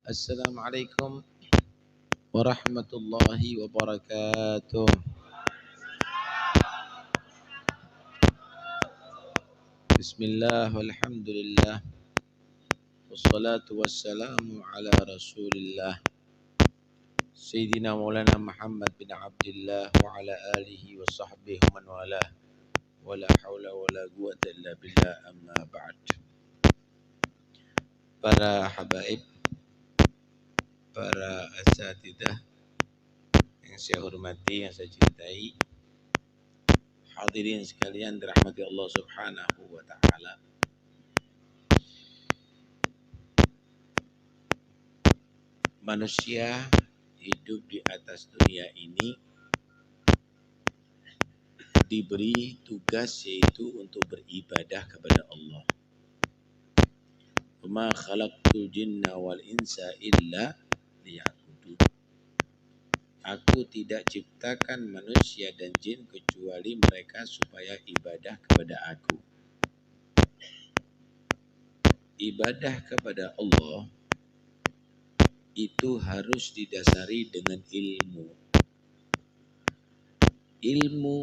Assalamualaikum warahmatullahi wabarakatuh. Bismillah walhamdulillah wassalatu wassalamu ala rasulillah Sayyidina Maulana Muhammad bin Abdullah wa ala alihi wa sahbihi man walah wa la hawla wa la quwata illa billah amma ba'd. Para habaib, para asatidah yang saya hormati, yang saya cintai, hadirin sekalian dirahmati Allah Subhanahu wa taala. Manusia hidup di atas dunia ini diberi tugas yaitu untuk beribadah kepada Allah. Wa ma khalaqtul jinna wal insa illa liya'budun. Aku tidak ciptakan manusia dan jin kecuali mereka supaya ibadah kepada aku. Ibadah kepada Allah itu harus didasari dengan ilmu. Ilmu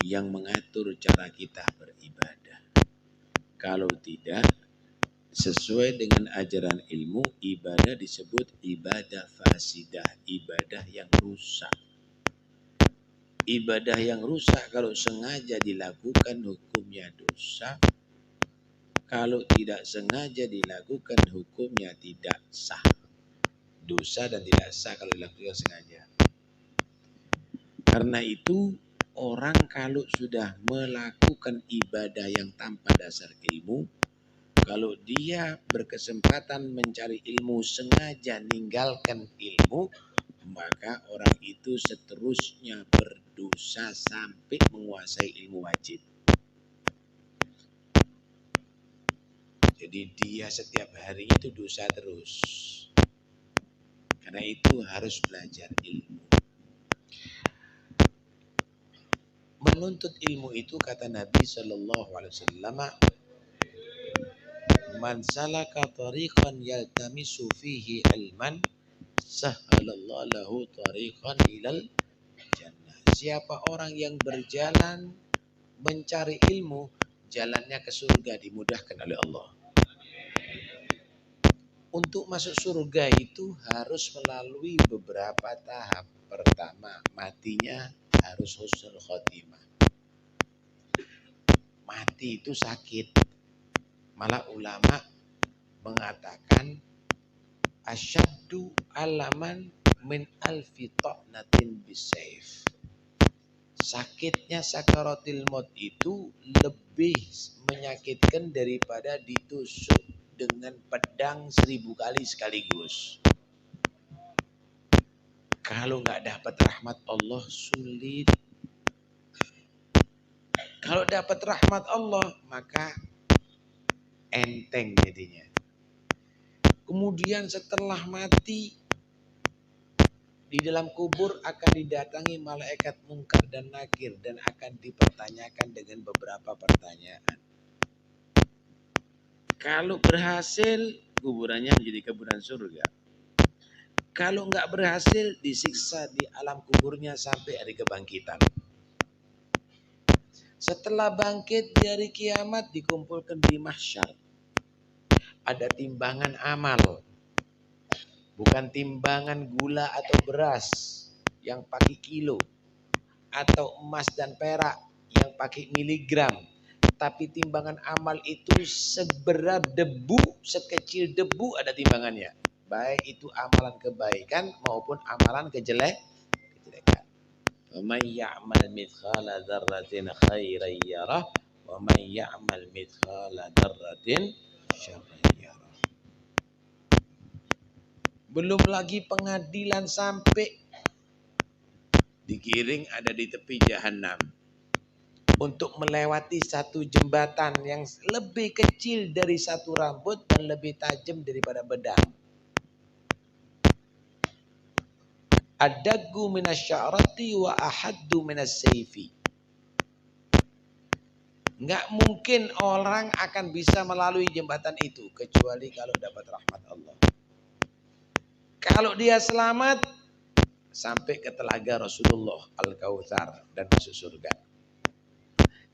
yang mengatur cara kita beribadah. Kalau tidak sesuai dengan ajaran ilmu, ibadah disebut ibadah fasidah, ibadah yang rusak. Ibadah yang rusak kalau sengaja dilakukan hukumnya dosa. Kalau tidak sengaja dilakukan hukumnya tidak sah. Dosa dan tidak sah kalau dilakukan sengaja. Karena itu orang kalau sudah melakukan ibadah yang tanpa dasar ilmu, kalau dia berkesempatan mencari ilmu sengaja ninggalkan ilmu, maka orang itu seterusnya berdosa sampai menguasai ilmu wajib. Jadi dia setiap hari itu dosa terus. Karena itu harus belajar ilmu. Menuntut ilmu itu kata Nabi SAW, man salaka tariqan yaltamisu fihi ilman sahhalallahu lahu tariqan ilal jannah. Siapa orang yang berjalan mencari ilmu, jalannya ke surga dimudahkan oleh Allah. Untuk masuk surga itu harus melalui beberapa tahap. Pertama, matinya harus husnul khotimah. Mati itu sakit. Malah ulama mengatakan asyaddu alaman min alfi ta'natin bisayf. Sakitnya sakaratil maut itu lebih menyakitkan daripada ditusuk dengan pedang 1000 kali sekaligus. Kalau nggak dapat rahmat Allah sulit. Kalau dapat rahmat Allah maka enteng jadinya. Kemudian setelah mati di dalam kubur akan didatangi malaikat Munkar dan Nakir dan akan dipertanyakan dengan beberapa pertanyaan. Kalau berhasil, kuburannya menjadi kuburan surga. Kalau nggak berhasil, disiksa di alam kuburnya sampai hari kebangkitan. Setelah bangkit di hari kiamat, dikumpulkan di mahsyar. Ada timbangan amal. Bukan timbangan gula atau beras yang pakai kilo. Atau emas dan perak yang pakai miligram. Tapi timbangan amal itu seberat debu, sekecil debu ada timbangannya. Baik itu amalan kebaikan maupun amalan kejelekan. Wa man ya'mal mithqala dzarratin khairan yarah wa man ya'mal mithqala dzarratin syarran yarah. Belum lagi pengadilan sampai digiring ada di tepi jahanam untuk melewati satu jembatan yang lebih kecil dari satu rambut dan lebih tajam daripada pedang. Adaggu minasyarati wa ahaddu minasayfi. Enggak mungkin orang akan bisa melalui jembatan itu kecuali kalau dapat rahmat Allah. Kalau dia selamat, sampai ke telaga Rasulullah Al-Kautsar dan masuk surga.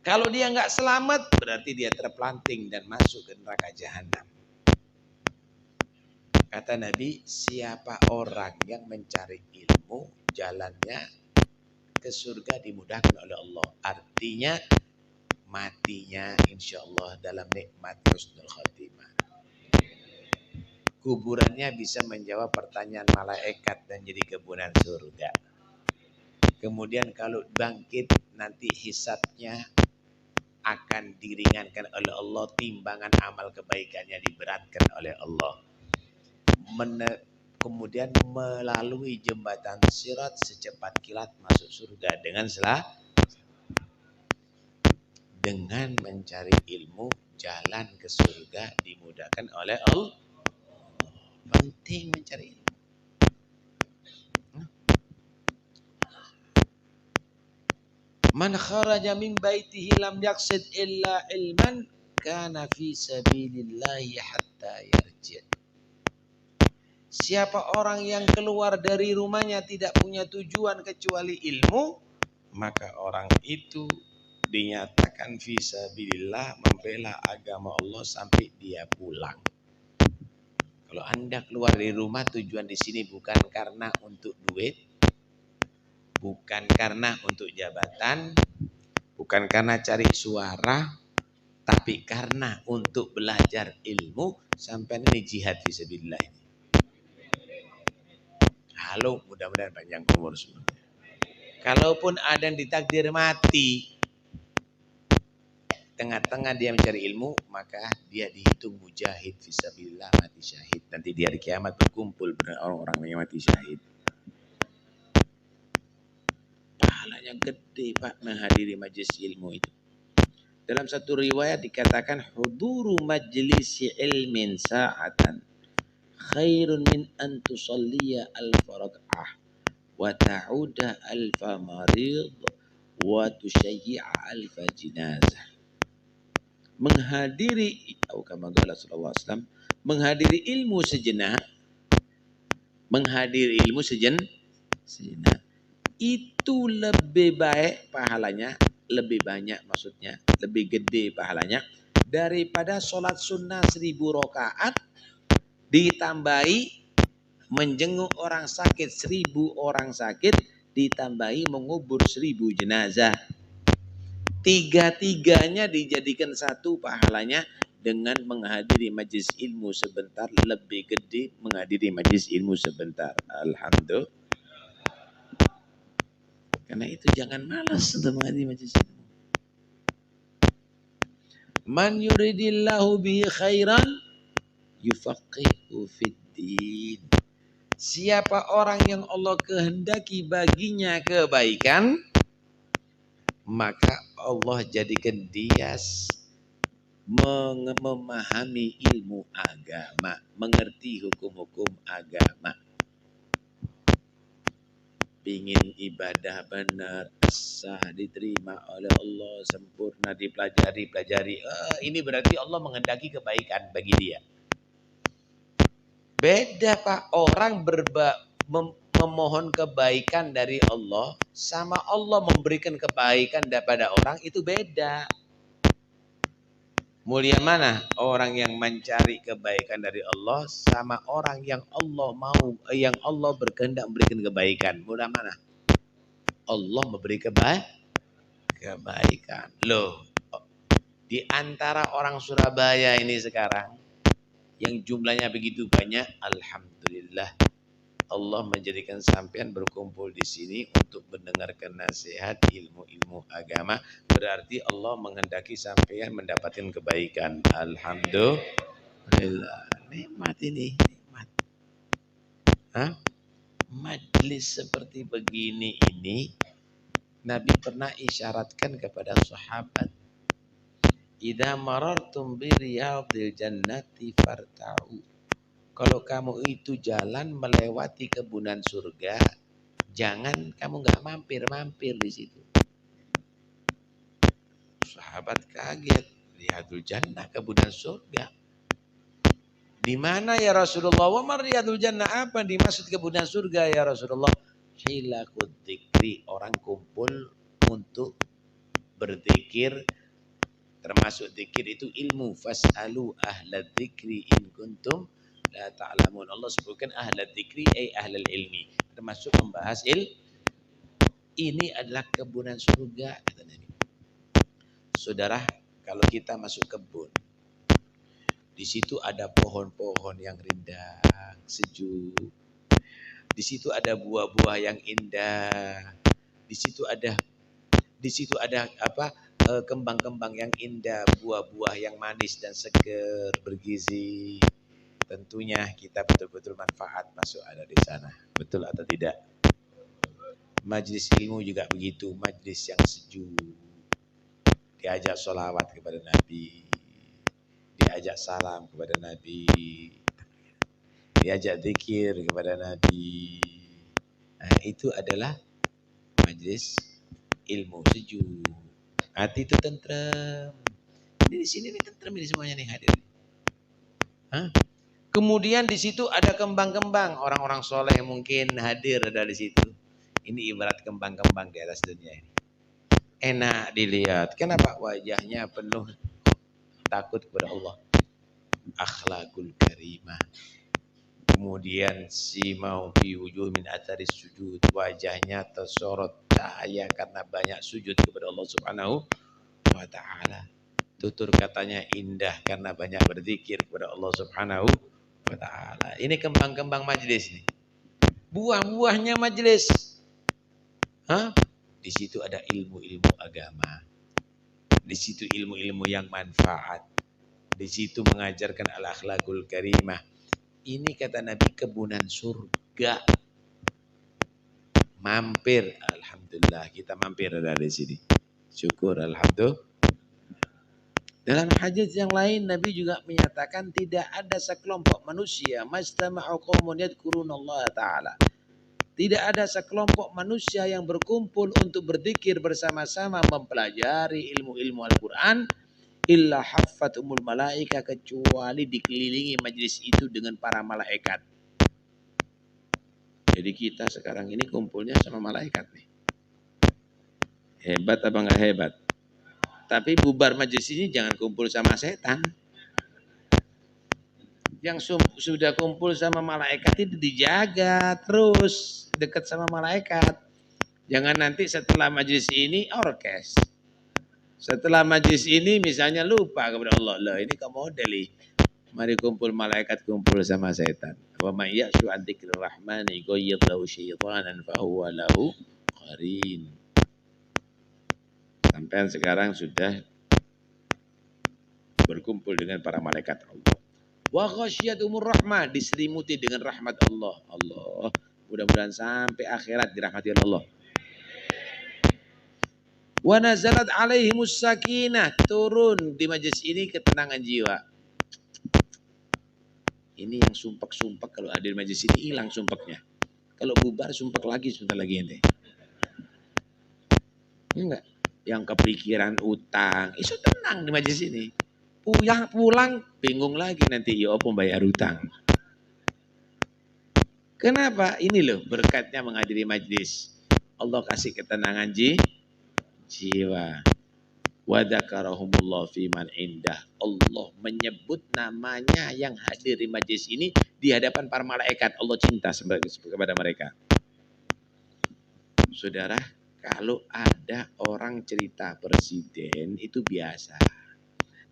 Kalau dia nggak selamat, berarti dia terpelanting dan masuk ke neraka jahanam. Kata Nabi, siapa orang yang mencari ilmu, jalannya ke surga dimudahkan oleh Allah. Artinya matinya insya Allah dalam nikmat husnul khatimah. Kuburannya bisa menjawab pertanyaan malaikat dan jadi kebunan surga. Kemudian kalau bangkit nanti hisabnya akan diringankan oleh Allah, timbangan amal kebaikannya diberatkan oleh Allah. Kemudian melalui jembatan sirat secepat kilat masuk surga dengan mencari ilmu, jalan ke surga dimudahkan oleh Allah. Penting mencari ilmu. Man kharaja min baitihi lam yaqsid illa ilman kana fi sabilillahi hatta yarji'. Siapa orang yang keluar dari rumahnya tidak punya tujuan kecuali ilmu, maka orang itu dinyatakan fi sabilillah, membela agama Allah sampai dia pulang. Kalau Anda keluar dari rumah, tujuan di sini bukan karena untuk duit, bukan karena untuk jabatan, bukan karena cari suara, tapi karena untuk belajar ilmu. Sampai ini jihad fisabilillah ini. Halo, mudah-mudahan panjang umur semua. Kalaupun ada yang ditakdir mati, tengah-tengah dia mencari ilmu, maka dia dihitung mujahid fisabilillah, mati syahid. Nanti di hari kiamat berkumpul dengan orang-orang yang mati syahid. Pahalanya gede Pak menghadiri majelis ilmu itu. Dalam satu riwayat dikatakan huduru majlisi ilmin sa'atan khairun min an tusalliya alfa rak'ah wa ta'uda alfa marid wa tusyayyi'a alfa jinazah. Menghadiri kama qala sallallahu alaihi wasallam, menghadiri ilmu sejenak, menghadiri ilmu sejenak itu lebih baik pahalanya, lebih banyak maksudnya, lebih gede pahalanya daripada sholat sunnah 1000 rakaat ditambahi menjenguk orang sakit 1000 orang sakit, ditambahi mengubur 1000 jenazah. Tiga-tiganya dijadikan satu pahalanya dengan menghadiri majelis ilmu sebentar lebih gede menghadiri majelis ilmu sebentar. Alhamdulillah. Karena itu jangan malas untuk menghadiri majelis ilmu. Man yuridillahu bihi khairan yufaqihu fiddin. Siapa orang yang Allah kehendaki baginya kebaikan, maka Allah jadikan dia memahami ilmu agama, mengerti hukum-hukum agama. Pingin ibadah benar, sah, diterima oleh Allah, sempurna, dipelajari. Ini berarti Allah menghendaki kebaikan bagi dia. Beda Pak, orang memohon kebaikan dari Allah sama Allah memberikan kebaikan kepada orang itu beda. Mulia mana orang yang mencari kebaikan dari Allah sama orang yang Allah yang Allah berkehendak memberikan kebaikan. Mulia mana? Allah memberi kebaikan. Loh, di antara orang Surabaya ini sekarang yang jumlahnya begitu banyak, alhamdulillah Allah menjadikan sampean berkumpul di sini untuk mendengarkan nasihat ilmu-ilmu agama. Berarti Allah menghendaki sampean mendapatkan kebaikan. Alhamdulillah. Nikmat ini, nikmat. Majlis seperti begini ini Nabi pernah isyaratkan kepada sahabat. Idza marartum bi riyadil jannati farta'u. Kalau kamu itu jalan melewati kebunan surga, jangan kamu nggak mampir-mampir di situ. Sahabat kaget, riyadul jannah, kebunan surga. Di mana ya Rasulullah? Wa mariyadul jannah, apa dimaksud kebunan surga ya Rasulullah? Hilakut dzikri, orang kumpul untuk berzikir, termasuk zikir itu ilmu. Fas'alu ahla dzikri in kuntum la ta'lamun. Allah sebutkan ahla dzikri ay ahlal ilmi, termasuk membahas ini adalah kebunan surga kata Nabi. Saudara, kalau kita masuk kebun, di situ ada pohon-pohon yang rindang, sejuk. Di situ ada buah-buah yang indah. Di situ ada apa? Kembang-kembang yang indah, buah-buah yang manis dan segar, bergizi. Tentunya kita betul-betul manfaat masuk ada di sana. Betul atau tidak? Majlis ilmu juga begitu, majlis yang sejuk. Diajak sholawat kepada Nabi, diajak salam kepada Nabi, diajak zikir kepada Nabi. Nah, itu adalah majlis ilmu sejuk. Hati itu tentrem. Ini di sini nih tentrem ini semuanya nih hadir. Hah? Kemudian di situ ada kembang-kembang, orang-orang soleh mungkin hadir ada di situ. Ini ibarat kembang-kembang di atas dunia ini. Enak dilihat. Kenapa? Wajahnya penuh takut kepada Allah. Akhlakul karimah. Kemudian simau fi wujuh min atharis sujud, wajahnya tersorot cahaya karena banyak sujud kepada Allah Subhanahu wa taala. Tutur katanya indah karena banyak berzikir kepada Allah Subhanahu wa taala. Ini kembang-kembang majlis nih. Buah-buahnya majlis. Hah? Di situ ada ilmu-ilmu agama. Di situ ilmu-ilmu yang manfaat. Di situ mengajarkan al-akhlakul karimah. Ini kata Nabi kebunan surga. Mampir, alhamdulillah kita mampir dari sini. Syukur alhamdulillah. Dalam hadis yang lain Nabi juga menyatakan tidak ada sekelompok manusia majtama'u qaumun yadhkurunallaha ta'ala. Tidak ada sekelompok manusia yang berkumpul untuk berzikir bersama-sama mempelajari ilmu-ilmu Al-Qur'an illa haffatumul malaika, kecuali dikelilingi majlis itu dengan para malaikat. Jadi kita sekarang ini kumpulnya sama malaikat nih. Hebat apa enggak hebat? Tapi bubar majlis ini jangan kumpul sama setan. Yang sudah kumpul sama malaikat itu dijaga terus dekat sama malaikat. Jangan nanti setelah majlis ini orkes. Setelah majlis ini misalnya lupa kepada Allah. Lah ini kok model nih. Mari kumpul malaikat kumpul sama setan. Wa may ya'shu 'an dzikrir rahmani qayyid lahu syaitanan fa huwa lahu qarin. Sampai sekarang sudah berkumpul dengan para malaikat Allah. Wa ghasyiyatuhumur rahmah, diselimuti dengan rahmat Allah. Allah, mudah-mudahan sampai akhirat dirahmati Allah. Wa nazalat alaihimus sakinah, turun di majlis ini ketenangan jiwa. Ini yang sumpek-sumpek kalau hadir majlis ini hilang sumpeknya. Kalau bubar sumpek lagi sebentar lagi ente. Enggak. Yang kepikiran utang, isu tenang di majlis ini. Pulang bingung lagi nanti ya apa bayar utang. Kenapa? Ini loh berkatnya menghadiri majlis. Allah kasih ketenangan jiwa. Wa dzakarahumullah fi man indah. Allah menyebut namanya yang hadir di majlis ini di hadapan para malaikat. Allah cinta kepada mereka. Saudara, kalau ada orang cerita presiden itu biasa.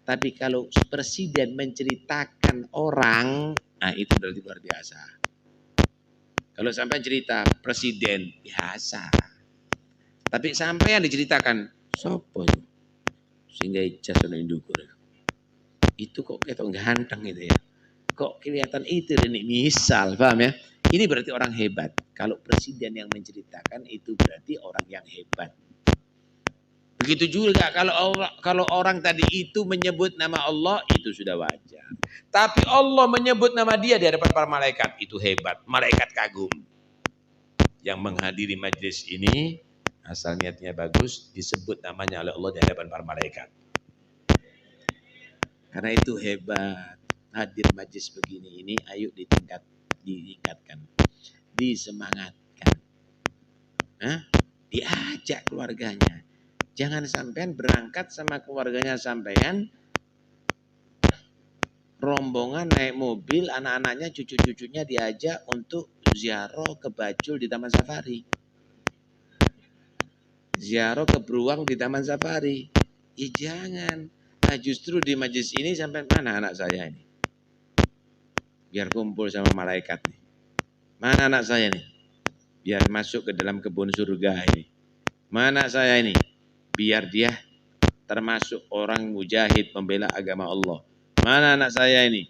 Tapi kalau presiden menceritakan orang, nah itu berarti luar biasa. Kalau sampai cerita presiden biasa. Tapi sampai yang diceritakan sopo itu sehingga ijaz ono indukur. Itu kok ketok ganteng itu ya. Kok kelihatan itu ini misal, paham ya? Ini berarti orang hebat. Kalau presiden yang menceritakan itu berarti orang yang hebat. Begitu juga kalau orang tadi itu menyebut nama Allah, itu sudah wajar. Tapi Allah menyebut nama dia di hadapan para malaikat, itu hebat. Malaikat kagum. Yang menghadiri majlis ini, asal niatnya bagus, disebut namanya oleh Allah di hadapan para malaikat. Karena itu hebat. hadir majlis begini ini, ayo ditingkatkan, disemangatkan, diajak keluarganya. Jangan sampean berangkat sama keluarganya sampean, rombongan naik mobil, anak-anaknya, cucu-cucunya diajak untuk ziarah ke Bajul di Taman Safari, ziarah ke Beruang di Taman Safari. Ya jangan. Nah justru di majlis ini sampai mana anak saya ini? Biar kumpul sama malaikat nih. Mana anak saya nih? Biar masuk ke dalam kebun surga ini. Mana saya ini? Biar dia termasuk orang mujahid membela agama Allah. Mana anak saya ini?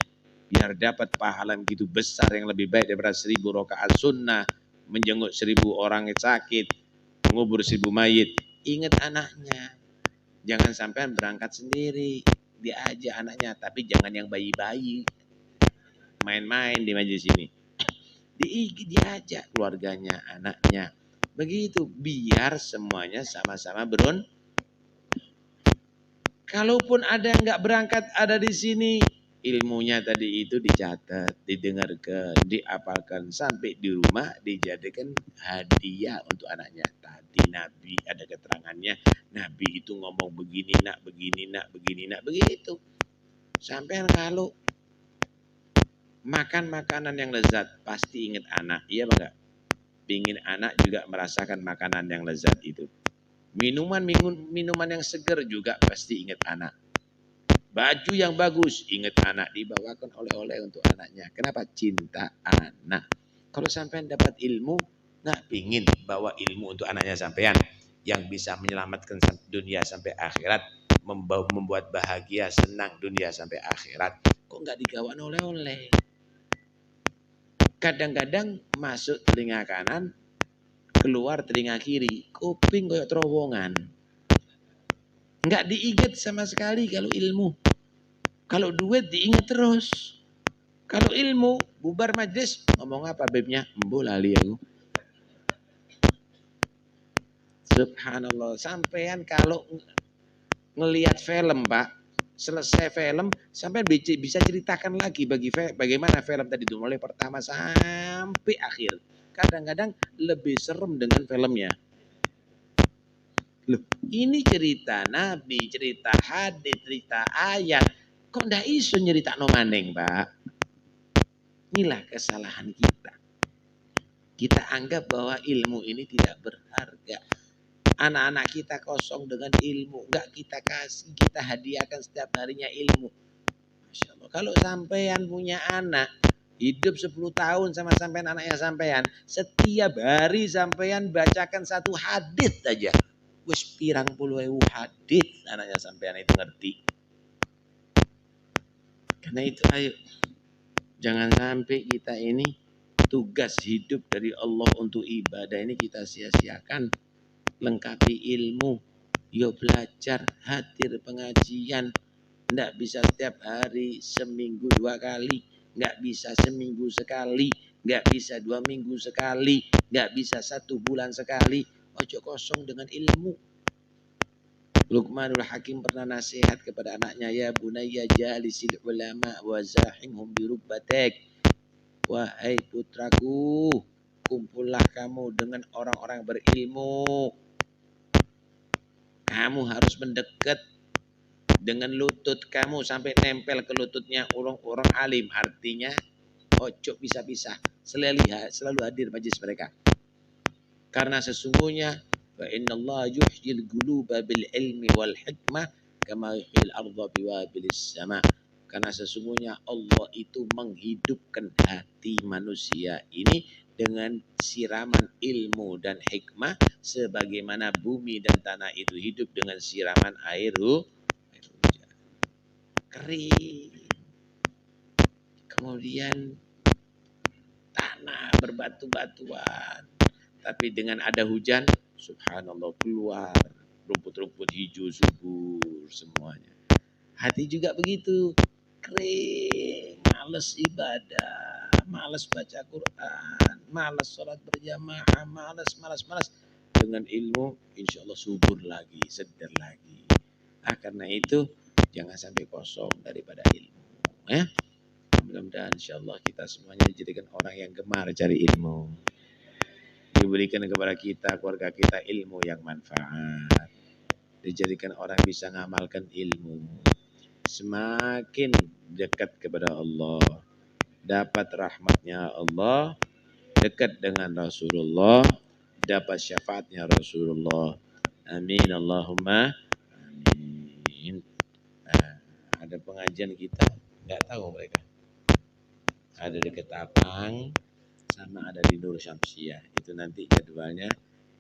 Biar dapat pahala begitu besar yang lebih baik daripada 1000 rakaat sunnah, menjenguk 1000 orang yang sakit, mengubur 1000 mayit. Ingat anaknya. Jangan sampai berangkat sendiri, diajak anaknya, tapi jangan yang bayi-bayi main-main di majlis ini. Diajak keluarganya, anaknya. Begitu, biar semuanya sama-sama Kalaupun ada yang nggak berangkat ada di sini, ilmunya tadi itu dicatat, didengarkan, diapalkan sampai di rumah dijadikan hadiah untuk anaknya. Tadi Nabi ada keterangannya, Nabi itu ngomong begini nak, begini nak, begini nak, begitu. Sampai kalau makan makanan yang lezat pasti ingat anak, iya apa enggak? Pingin anak juga merasakan makanan yang lezat itu. Minuman yang segar juga pasti ingat anak. Baju yang bagus, ingat anak, dibawakan oleh-oleh untuk anaknya. Kenapa? Cinta anak. Kalau sampean dapat ilmu, nggak pingin bawa ilmu untuk anaknya sampean yang bisa menyelamatkan dunia sampai akhirat, membuat bahagia, senang dunia sampai akhirat. Kok nggak digawan oleh-oleh? Kadang-kadang masuk telinga kanan, keluar telinga kiri, kuping kayak terowongan. Nggak diingat sama sekali kalau ilmu. Kalau duit diingat terus. Kalau ilmu, bubar majlis, ngomong apa bebnya? Embo lali aku. Subhanallah. Sampean kalau ngelihat film, Pak, selesai film, sampean bisa ceritakan lagi bagaimana film tadi itu mulai pertama sampai akhir. Kadang-kadang lebih serem dengan filmnya. Loh, ini cerita Nabi, cerita hadis, cerita ayat. Kok ndak iso nyeritakno maneng, Pak? Inilah kesalahan kita. Kita anggap bahwa ilmu ini tidak berharga. Anak-anak kita kosong dengan ilmu. Enggak kita kasih, kita hadiahkan setiap harinya ilmu. Masya Allah. Kalau sampean punya anak, hidup 10 tahun sama sampean anaknya sampean, setiap hari sampean bacakan satu hadis aja. Wis pirang puluh ewu hadis anaknya sampean itu ngerti. Karena itu ayo, jangan sampai kita ini tugas hidup dari Allah untuk ibadah ini kita sia-siakan. Lengkapi ilmu, yuk belajar, hadir pengajian. Nggak bisa setiap hari, seminggu 2 kali, nggak bisa seminggu sekali, nggak bisa 2 minggu sekali, nggak bisa 1 bulan sekali. Ojo kosong dengan ilmu. Luqmanul Hakim pernah nasihat kepada anaknya, ya bunayya jalisil ulama wa zahimhum birubbatek. Wahai putraku, kumpullah kamu dengan orang-orang berilmu. Kamu harus mendekat dengan lutut kamu sampai nempel ke lututnya orang-orang alim. Artinya ojo pisah-pisah, selalu hadir majlis mereka. Karena sesungguhnya wa innallaha yuhyil quluba bil ilmi wal hikmah kama yuhyil ardha biwabilis sama. Karena sesungguhnya Allah itu menghidupkan hati manusia ini dengan siraman ilmu dan hikmah sebagaimana bumi dan tanah itu hidup dengan siraman air hujan. Kering. Kemudian tanah berbatu-batuan. Tapi dengan ada hujan, subhanallah keluar rumput-rumput hijau subur semuanya. Hati juga begitu, kering, malas ibadah, malas baca Quran, malas sholat berjamaah, malas. Dengan ilmu, insya Allah subur lagi, segar lagi. Karena itu jangan sampai kosong daripada ilmu. Ya. mudah-mudahan insyaallah kita semuanya dijadikan orang yang gemar cari ilmu. Diberikan kepada kita, keluarga kita ilmu yang manfaat. Dijadikan orang bisa ngamalkan ilmu. Semakin dekat kepada Allah, dapat rahmatnya Allah, dekat dengan Rasulullah, dapat syafaatnya Rasulullah. Amin Allahumma amin. Nah, ada pengajian kita, nggak tahu mereka. Ada di Ketapang, sama ada di Nur Syamsiah. Itu nanti jadwalnya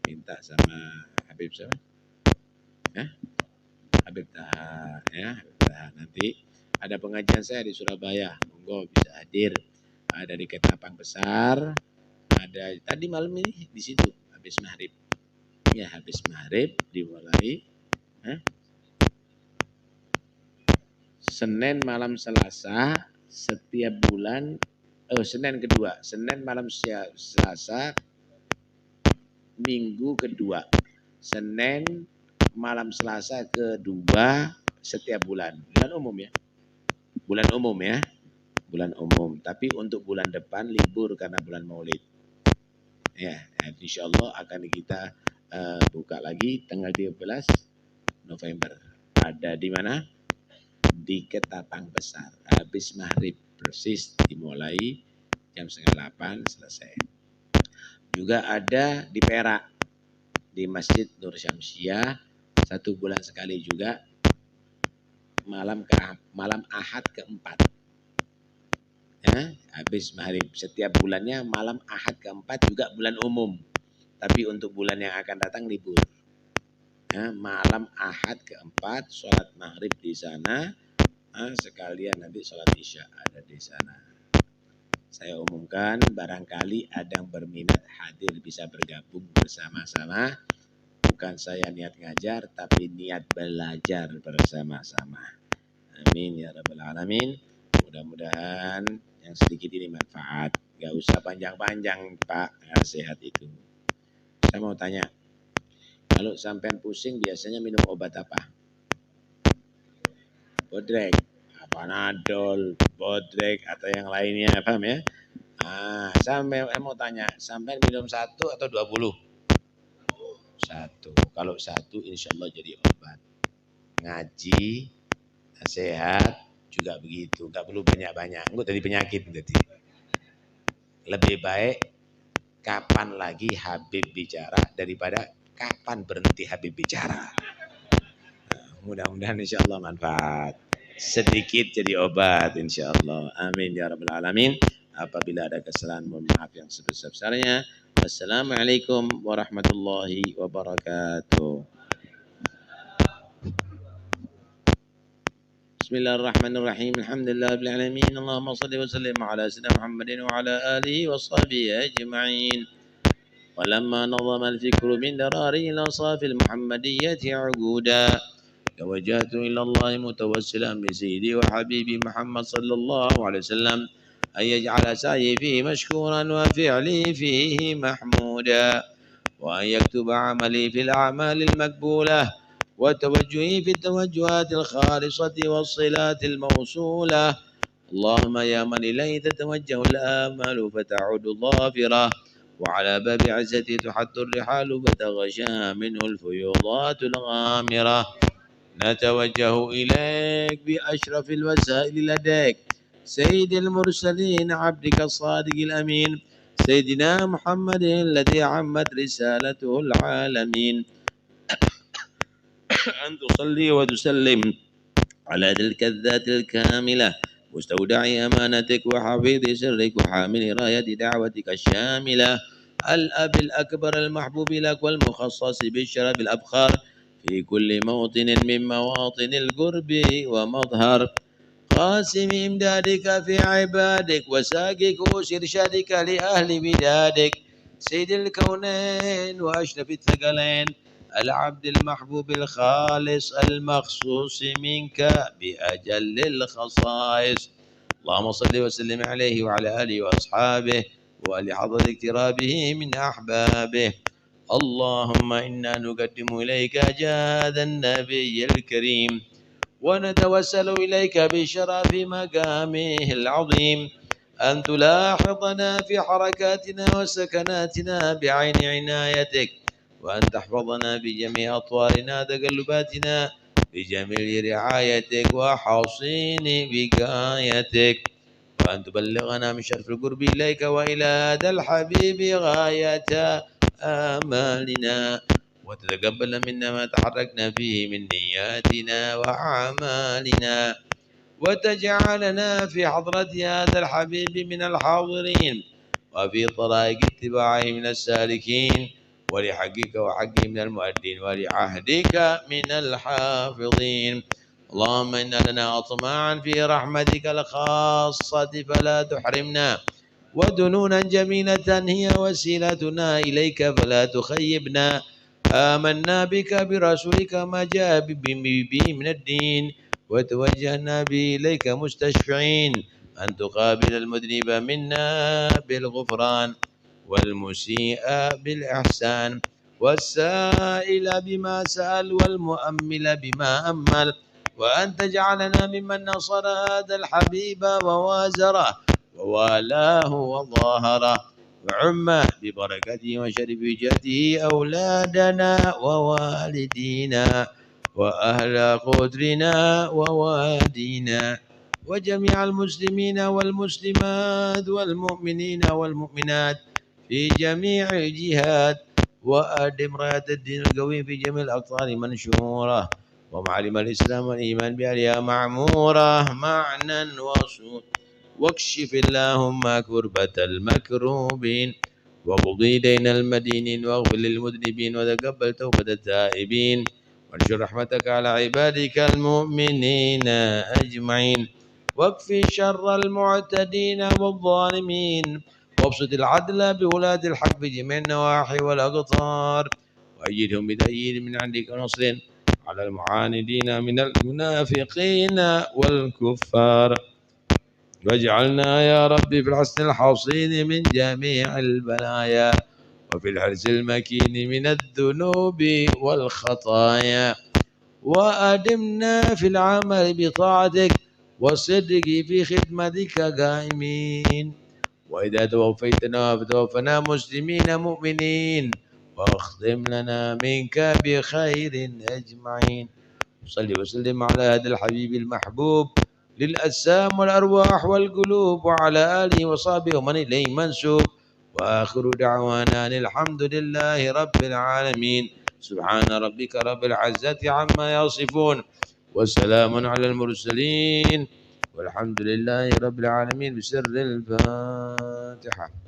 minta sama Habib siapa? Habib Taha, ya. Habib Taha. Nanti ada pengajian saya di Surabaya, monggo bisa hadir. Ada di Ketapang Besar, ada tadi malam ini di situ habis maghrib. Ya habis maghrib dimulai. Senin malam Selasa setiap bulan. Senin kedua, Senin malam Selasa, Minggu kedua. Senin malam Selasa kedua setiap bulan. Bulan umum ya. Bulan umum ya. Bulan umum. Tapi untuk bulan depan libur karena bulan Maulid. Ya, insya Allah akan kita buka lagi tanggal 13 November. Ada di mana? Di Ketapang Besar. Habis maghrib persis dimulai jam 7:30 selesai. Juga ada di Perak, di Masjid Nur Syamsiah, 1 bulan sekali juga, malam Ahad keempat. Ya, habis maghrib setiap bulannya malam Ahad keempat juga bulan umum. Tapi untuk bulan yang akan datang libur. Ya, malam Ahad keempat sholat maghrib di sana, sekalian nanti sholat isya ada di sana. Saya umumkan barangkali ada yang berminat hadir bisa bergabung bersama-sama. Bukan saya niat ngajar tapi niat belajar bersama-sama. Amin ya rabbal alamin. Mudah-mudahan yang sedikit ini manfaat. Gak usah panjang-panjang Pak, nasihat itu. Saya mau tanya, kalau sampean pusing biasanya minum obat apa? Bodrek, Panadol, Bodrek atau yang lainnya, paham ya? Sampai mau tanya, sampean minum 1 atau 20? 1. Kalau 1 insya Allah jadi obat. Ngaji, sehat juga begitu. Gak perlu banyak-banyak. Enggak jadi penyakit. Jadi. Lebih baik kapan lagi Habib bicara daripada kapan berhenti Habib bicara. Mudah-mudahan insya Allah manfaat. Sedikit jadi obat insya Allah. Amin ya rabbal alamin. Apabila ada kesalahan mohon maaf yang sebesar-besarnya. Assalamualaikum warahmatullahi wabarakatuh. Bismillahirrahmanirrahim. Alhamdulillah rabbil alamin. Allahumma shalli wa sallim ala sayyidina Muhammadin wa ala alihi wa sahbihi ajma'in. ولما نظم الفكر من دراري الأصاف المحمدية عقودا توجهت إلى الله متوسلا بسيدي وحبيبي محمد صلى الله عليه وسلم أن يجعل سعي فيه مشكورا وفعلي فيه محمودا وأن يكتب عملي في الأعمال المقبولة وتوجهي في التوجهات الخالصة والصلات الموصولة. اللهم يا من إليه تتوجه الآمال فتعود ظافرة وعلى باب عزتي تحط الرحال فتغشى منه الفيوضات الغامرة. نتوجه إليك بأشرف الوسائل لديك سيد المرسلين عبدك الصادق الأمين سيدنا محمد الذي عمت رسالته العالمين أن تصلي وتسلم على تلك الذات الكاملة مستودع أمانتك وحفيظ سرك وحامل راية دعوتك الشاملة الأب الأكبر المحبوب لك والمخصص بالشرف الأبخار في كل موطن من مواطن القرب ومظهر قاسم إمدادك في عبادك وساقك وإرشادك لأهل بلادك سيد الكونين وأشرف الثقلين العبد المحبوب الخالص المخصوص منك بأجل الخصائص. اللهم صل وسلم عليه وعلى آله وأصحابه ولحضرة اقترابه من أحبابه. اللهم إنا نقدم إليك جاد النبي الكريم ونتوسل إليك بشرف مقامه العظيم أن تلاحظنا في حركاتنا وسكناتنا بعين عنايتك، وأن تحفظنا بجميع أطوارنا تقلباتنا بجميل رعايتك وحصين وقايتك، وأن تبلغنا من شرف القرب إليك وإلى هذا الحبيب غاية آمالنا، وتتقبل منا ما تحركنا فيه من نياتنا وأعمالنا، وتجعلنا في حضرة هذا الحبيب من الحاضرين، وفي طرائق اتباعه من السالكين، ولحقك وحقه من المؤدين، ولعهدك من الحافظين. اللهم إنا لنا أطماعا في رحمتك الخاصة فلا تحرمنا، ودنونا جميلة هي وسيلتنا إليك فلا تخيبنا. آمنا بك برسولك ما جاء به من الدين، وتوجهنا به إليك مستشفعين أن تقابل المذنب منا بالغفران، والمسيء بالإحسان، والسائل بما سأل، والمؤمل بما أمل، وأن تجعلنا ممن نصر هذا الحبيب ووازره ووالاه وظاهره، وعم ببركته وشرف جهته أولادنا ووالدينا وأهل قدرنا ووادينا، وجميع المسلمين والمسلمات والمؤمنين والمؤمنات في جميع الجهات، وأدم راية الدين القوي في جميع الأقطار منشورة، ومعلم الإسلام والإيمان بأهلها معمورة معنى وصول، واكشف اللهم كربة المكروبين، وقضي دين المدينين، واغفر للمذنبين، وتقبل توبة التائبين، وانشر رحمتك على عبادك المؤمنين أجمعين، واكفي شر المعتدين والظالمين، وابسط العدل بولاة الحق في جميع النواحي والأقطار، وأيدهم بتأييد من عندك ونصر على المعاندين من المنافقين والكفار، واجعلنا يا ربي في الحسن الحصين من جميع البلايا، وفي الحرز المكين من الذنوب والخطايا، وأدمنا في العمل بطاعتك والصدق في خدمتك قائمين، وإذا توفيتنا فتوفنا مسلمين مؤمنين، واختم لنا منك بخير أجمعين. صل وسلم على هذا الحبيب المحبوب للأجسام والأرواح والقلوب، وعلى آله وصحبه ومن إليه منسوب، وآخر دعوانا أن الحمد لله رب العالمين. سبحان ربك رب العزة عما يصفون، وسلام على المرسلين، والحمد لله رب العالمين. بسر الفاتحة.